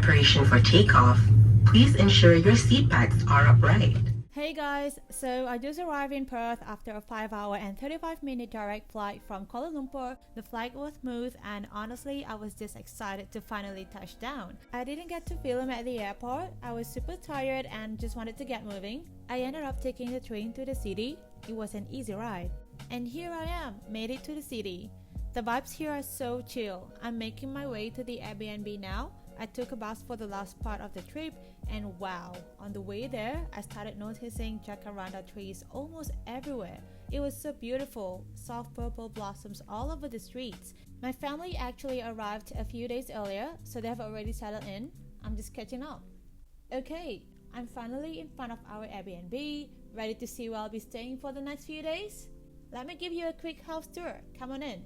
preparation for takeoff, please ensure your seat backs are upright. Hey guys, so I just arrived in Perth after a 5-hour and 35-minute direct flight from Kuala Lumpur. The flight was smooth and honestly I was just excited to finally touch down. I didn't get to film at the airport. I was super tired and just wanted to get moving. I ended up taking the train to the city. It was an easy ride. And here I am, made it to the city. The vibes here are so chill. I'm making my way to the Airbnb now. I took a bus for the last part of the trip and wow, on the way there, I started noticing Jacaranda trees almost everywhere. It was so beautiful, soft purple blossoms all over the streets. My family actually arrived a few days earlier, so they have already settled in. I'm just catching up. Okay, I'm finally in front of our Airbnb, ready to see where I'll be staying for the next few days. Let me give you a quick house tour. Come on in.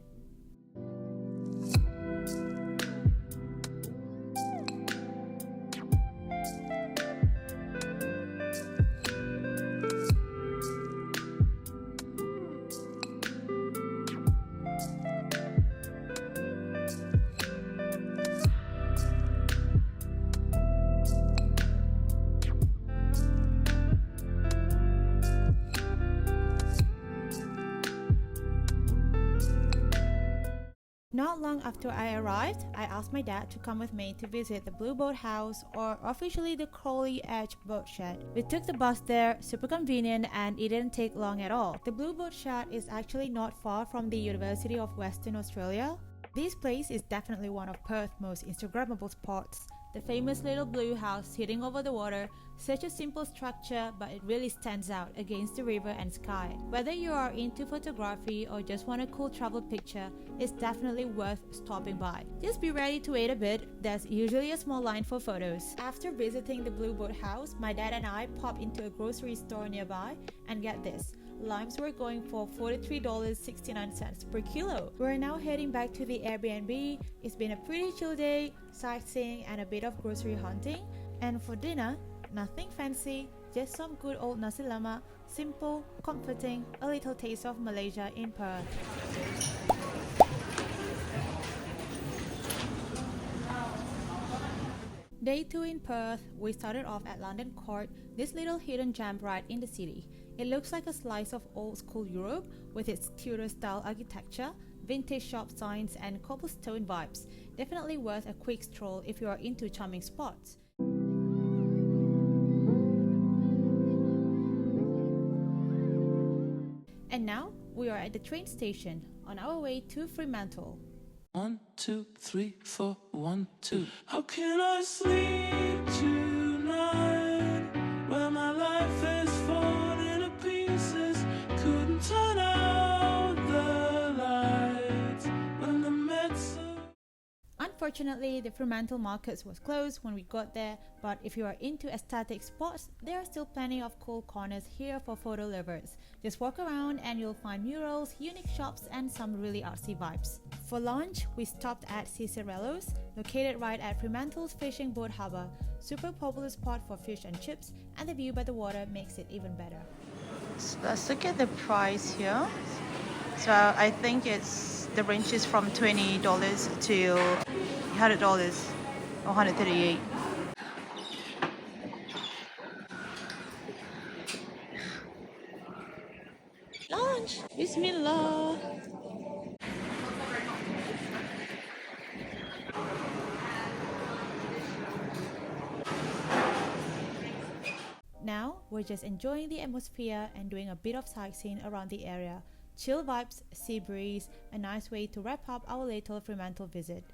Not long after I arrived, I asked my dad to come with me to visit the Blue Boat House, or officially the Crawley Edge Boat Shed. We took the bus there, super convenient, and it didn't take long at all. The Blue Boat Shed is actually not far from the University of Western Australia. This place is definitely one of Perth's most Instagrammable spots. The famous little blue house sitting over the water, such a simple structure but it really stands out against the river and sky. Whether you are into photography or just want a cool travel picture, it's definitely worth stopping by. Just be ready to wait a bit, there's usually a small line for photos. After visiting the Blue Boat House, my dad and I popped into a grocery store nearby and get this. Limes were going for $43.69 per kilo. We're now heading back to the Airbnb. It's been a pretty chill day, sightseeing and a bit of grocery hunting. And for dinner, nothing fancy, just some good old nasi lemak, simple, comforting, a little taste of Malaysia in Perth. Day 2 in Perth, we started off at London Court, this little hidden gem right in the city. It looks like a slice of old school Europe with its Tudor-style architecture, vintage shop signs and cobblestone vibes. Definitely worth a quick stroll if you are into charming spots. And now, we are at the train station, on our way to Fremantle. 1, 2, 3, 4, 1, 2. How can I sleep tonight when my life is falling to pieces? Couldn't turn out the lights when the meds. Unfortunately, the Fremantle markets was closed when we got there, but if you are into aesthetic spots, there are still plenty of cool corners here for photo lovers. Just walk around and you'll find murals, unique shops and some really artsy vibes. For lunch, we stopped at Cicerello's, located right at Fremantle's fishing boat harbour. Super popular spot for fish and chips, and the view by the water makes it even better. So let's look at the price here. So I think the range is from $20 to $100 or $138. Lunch! Bismillah! Now, we're just enjoying the atmosphere and doing a bit of sightseeing around the area. Chill vibes, sea breeze, a nice way to wrap up our little Fremantle visit.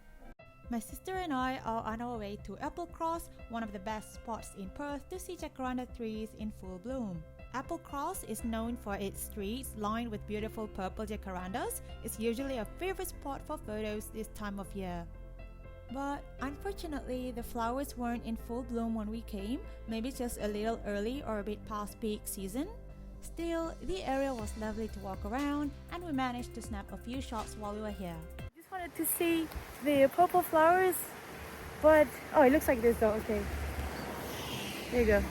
My sister and I are on our way to Applecross, one of the best spots in Perth to see Jacaranda trees in full bloom. Applecross is known for its streets lined with beautiful purple jacarandas. It's usually a favorite spot for photos this time of year. But unfortunately, the flowers weren't in full bloom when we came, maybe just a little early or a bit past peak season. Still, the area was lovely to walk around and we managed to snap a few shots while we were here. Just wanted to see the purple flowers, but oh, it looks like this though, okay. There you go.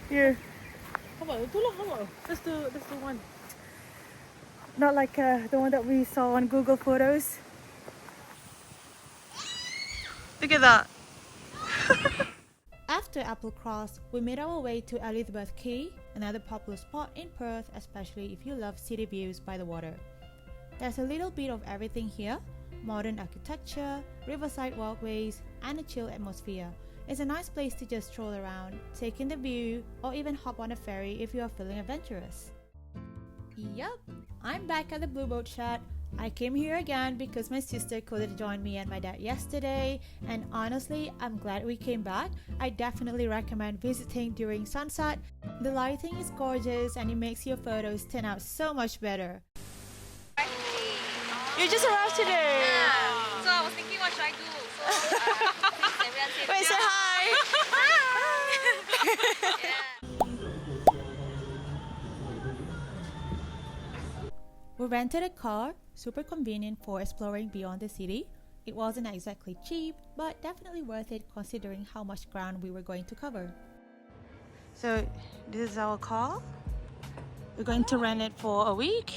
Here. How about Let's do one. Not like the one that we saw on Google Photos. Look at that. After Applecross, we made our way to Elizabeth Quay, another popular spot in Perth, especially if you love city views by the water. There's a little bit of everything here: modern architecture, riverside walkways, and a chill atmosphere. It's a nice place to just stroll around, take in the view, or even hop on a ferry if you are feeling adventurous. Yup, I'm back at the Blue Boat Shed. I came here again because my sister couldn't join me and my dad yesterday, and honestly, I'm glad we came back. I definitely recommend visiting during sunset. The lighting is gorgeous and it makes your photos turn out so much better. You just arrived today. Yeah. So I was thinking, what should I do? So since everyone said Wait, say hi. yeah. We rented a car, super convenient for exploring beyond the city. It wasn't exactly cheap, but definitely worth it considering how much ground we were going to cover. So this is our car. We're going to rent it for a week.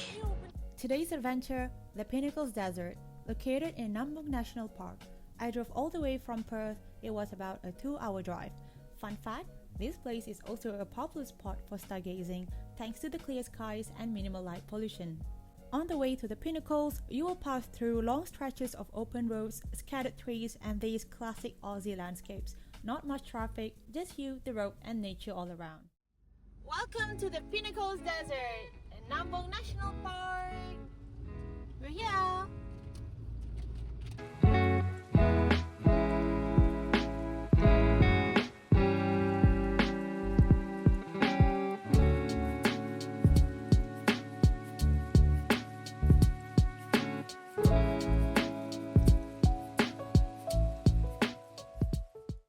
Today's adventure, the Pinnacles Desert, located in Nambung National Park. I drove all the way from Perth. It was about a 2-hour drive. Fun fact, this place is also a popular spot for stargazing thanks to the clear skies and minimal light pollution. On the way to the Pinnacles, you will pass through long stretches of open roads, scattered trees, and these classic Aussie landscapes. Not much traffic, just you, the road, and nature all around. Welcome to the Pinnacles Desert in Nambung National Park. We're here.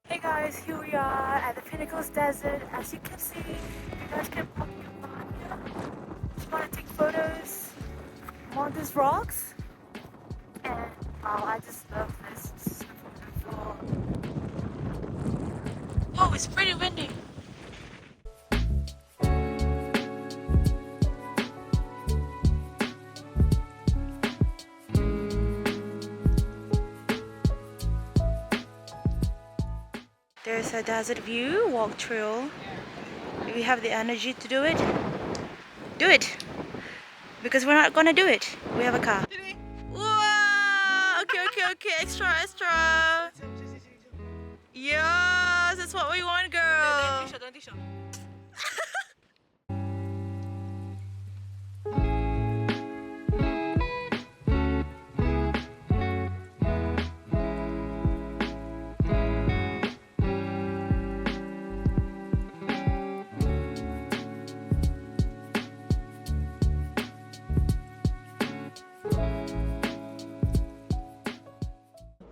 Hey guys, here we are at the Pinnacles Desert. As you can see, you guys can park your car here. Just want to take photos on these rocks. And wow, I just love this. It's super beautiful. Oh, it's pretty windy. There's a desert view walk trail. If you have the energy to do it, do it. Because we're not gonna do it. We have a car. Wow! Okay. Extra. Yes, that's what we want, girl. Don't take shot.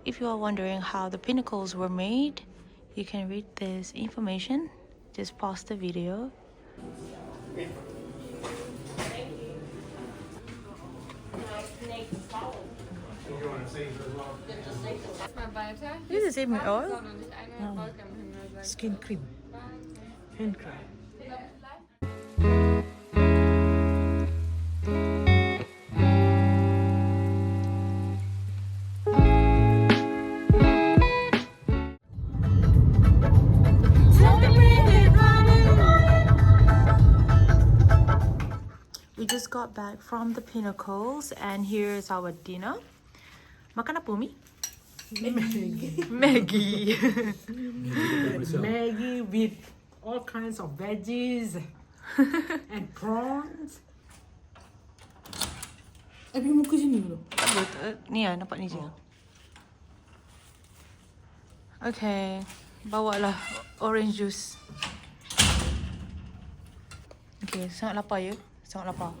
If you are wondering how the pinnacles were made, you can read this information. Just pause the video. This is the same oil? Skin cream, hand cream. We just got back from the Pinnacles and here's our dinner. Makan apa, Mi? Maggie. Maggie. Maggie with all kinds of veggies and prawns. Abi muka sini dulu. Ni lah, nampak ni je. Okay, bawa lah orange juice. Okay, sangat lapar ya? Sangat lapar.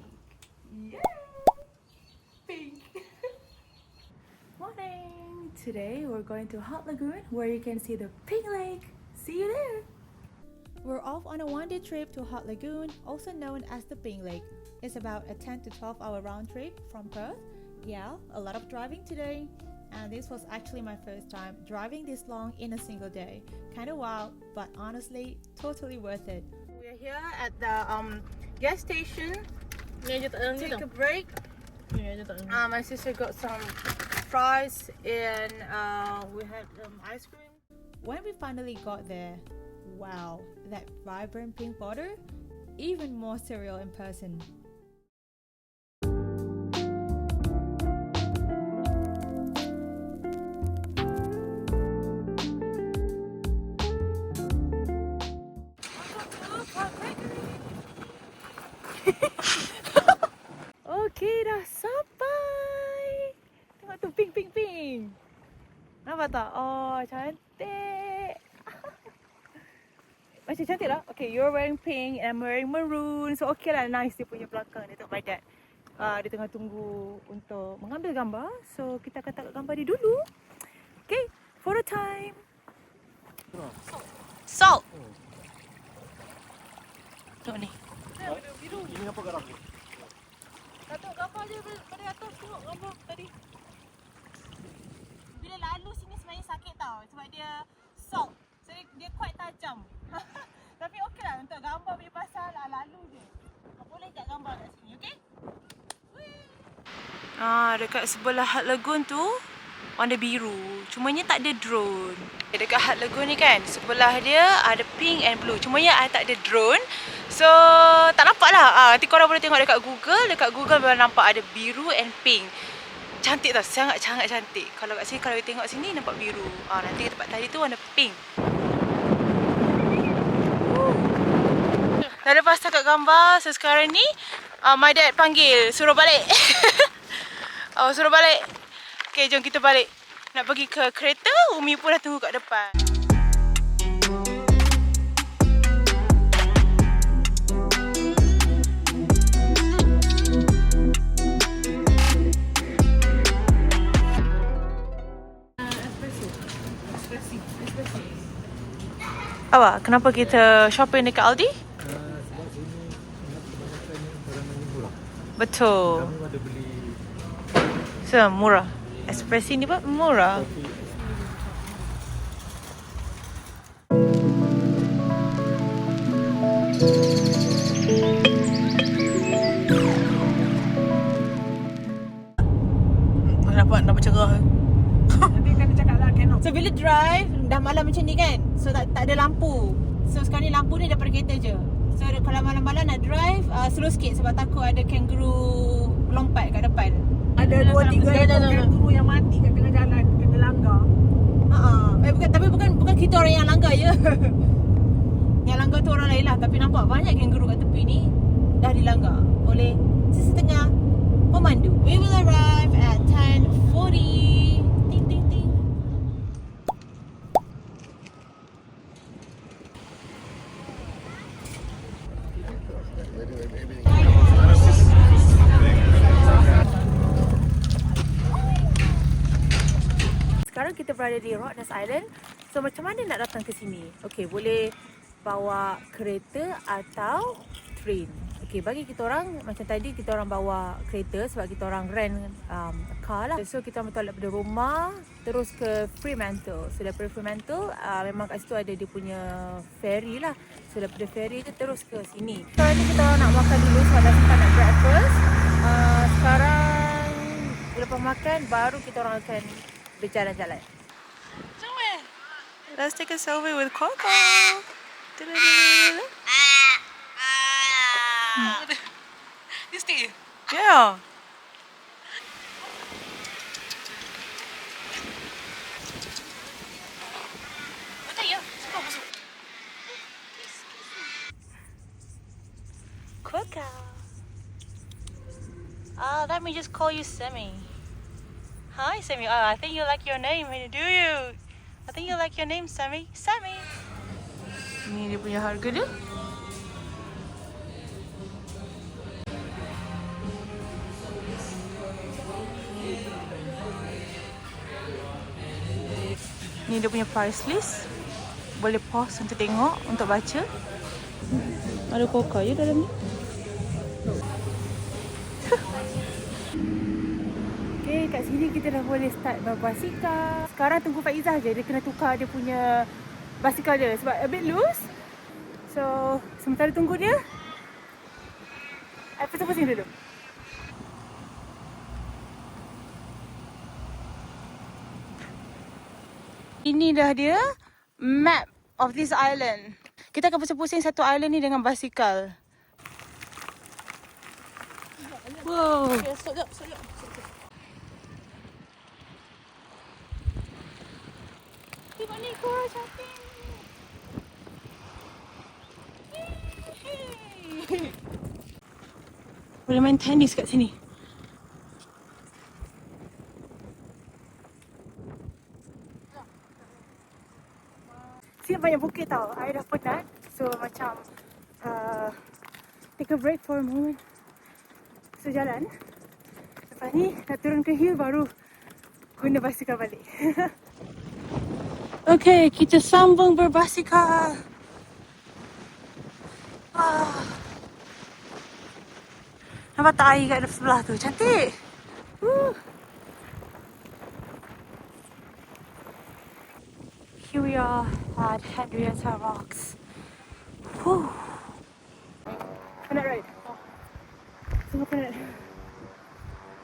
Morning! Today we're going to Hutt Lagoon where you can see the Pink Lake. See you there! We're off on a one-day trip to Hutt Lagoon, also known as the Pink Lake. It's about a 10 to 12 hour round trip from Perth. Yeah, a lot of driving today. And this was actually my first time driving this long in a single day. Kinda wild, but honestly, totally worth it. We're here at the gas station. Take a break My sister got some fries and we had ice cream. When we finally got there, wow, that vibrant pink water, even more surreal in person. Okay, dah sampai. Tengok tu pink, pink, pink. Nampak tak? Oh, cantik. Macam cantik lah. Okay, you're wearing pink and I'm wearing maroon. So okay lah, nice dia punya belakang. Dia tengok my dad. Dia tengah tunggu untuk mengambil gambar. So kita akan tangkap gambar dia dulu. Okay, photo time. Salt. Tengok ni. Ini apa garam? Tengok gambar dia pada atas. Tengok gambar tadi. Bila lalu sini sebenarnya sakit tau. Sebab dia salt. So dia quite tajam. Tapi okey lah untuk gambar punya pasal lalu je. Boleh tak gambar kat sini, okey? Dekat sebelah Hutt Lagoon tu warna biru. Cumanya tak ada drone. Dekat Hutt Lagoon ni kan, sebelah dia ada pink and blue. Cumanya I tak ada drone. So tak nampak lah. Nanti korang boleh tengok dekat Google. Dekat Google boleh nampak ada biru and pink. Cantik tau, sangat-sangat cantik. Kalau kat sini, kalau you tengok sini nampak biru. Nanti tempat tadi tu warna pink. Dah lepas tangkap gambar, so sekarang ni my dad panggil, suruh balik. Suruh balik. Okay, jom kita balik. Nak pergi ke kereta, Umi pun dah tunggu kat depan. Apa? Kenapa kita shopping dekat Aldi? Sebab sini kebanyakan barang yang murah. Betul. Kami ada beli So, murah. Espresso ni pun murah. kopi. Nampak cerah. Nanti kena cakap lah cannot. So bila drive dah malam macam ni kan, so tak ada lampu. So sekarang ni lampu ni daripada kereta je. So kalau malam-malam nak drive, slow sikit sebab takut ada kangaroo lompat kat depan. Ada 2-3 ekor kangaroo yang mati kat tengah jalan, kena langgar. Bukan kita orang yang langgar je. Yang langgar tu orang lain lah. Tapi nampak banyak kangaroo kat tepi ni dah dilanggar oleh sesetengah pemandu. We will arrive at 10:40. Ting ting ting. Sekarang kita berada di Rottnest Island. So macam mana nak datang ke sini? Okey, boleh bawa kereta atau train. Okey, bagi kita orang macam tadi kita orang bawa kereta sebab kita orang rent car lah. So kita betul daripada rumah terus ke Fremantle. So daripada Fremantle memang kat situ ada dia punya ferry lah. So daripada ferry tu terus ke sini. Sekarang ni kita orang nak makan dulu sebab dah sempat nak breakfast. Sekarang lepas makan baru kita orang akan berjalan-jalan. Let's take a selfie with Quay. This thing. Yeah. Macam ya. Suka masuk. Quokkas. Let me just call you Sammy. Hi, Sammy. I think you like your name, do you? I think you like your name, Sammy. Sammy. Ni dia punya harga dia. Ni dia punya price list. Boleh pause untuk tengok, untuk baca. Ada quokkas je dalam ni. Okay, kat sini kita dah boleh start berbasikal. Sekarang tunggu Faizah je, dia kena tukar dia punya basikal dia sebab a bit loose. So, sementara tunggu dia, I pusing dulu. Ini dah dia map of this island. Kita akan pusing-pusing satu island ni dengan basikal. Wow. Tengok ni korang cantik. Boleh main tenis kat sini. Sini banyak bukit tau. I dah penat. So macam take a break for a moment. So jalan. Lepas ni nak turun ke hill baru guna basikal balik. Okay, kita sambung berbasikal. Nampak tak air kat sebelah tu? Cantik. Here we are at Henrietta Rocks. Penat ride? Sungguh penat.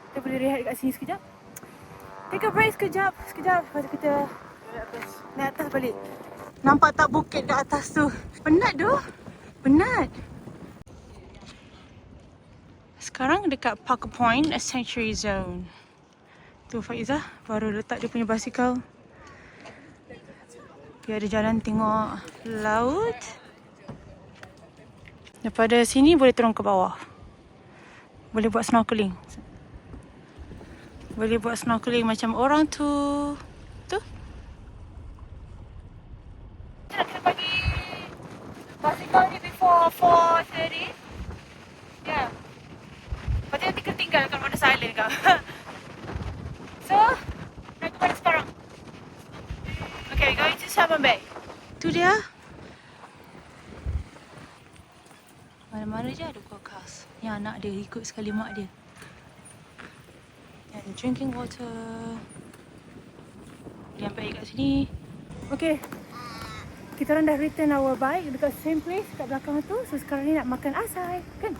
Kita boleh rehat kat sini sekejap. Take a break sekejap. Lepas tu kita naik atas balik. Nampak tak bukit kat atas tu? Penat tu. Penat. Sekarang dekat Parker Point, a sanctuary zone. Tu Faizah baru letak dia punya basikal. Dia ada jalan tengok laut. Daripada sini boleh turun ke bawah. Boleh buat snorkeling. Boleh buat snorkeling macam orang tu. Tu. Nak kena bagi basikal ni before 4:30. Ya. Lepas tu nanti kena tinggal kat Rottnest Island kau. So, nak ke mana sekarang? Okay, going to Salmon Bay. Tu dia. Mana-mana je ada quokkas. Yang anak dia ikut sekali mak dia. And drinking water. Dia ambil air kat sini. Okay. Kita orang dah return our bike dekat same place kat belakang tu. So sekarang ni nak makan asai. Kan?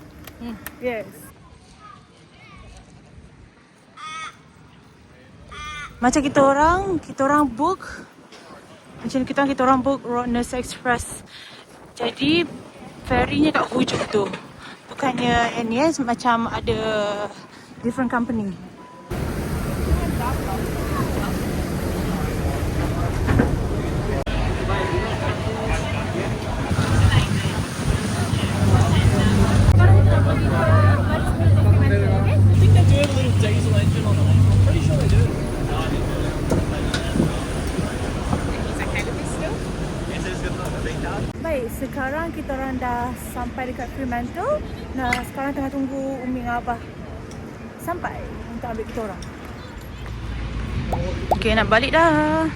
Yes. Macam kita orang book. Macam kita orang book Rottnest Express. Jadi ferry-nya kat hujung tu. Bukannya NES macam ada different company. Baik, sekarang kita orang dah sampai dekat Fremantle. Nah, sekarang tengah tunggu Umi dengan Abah sampai untuk ambil kita orang. Okay, nak balik dah.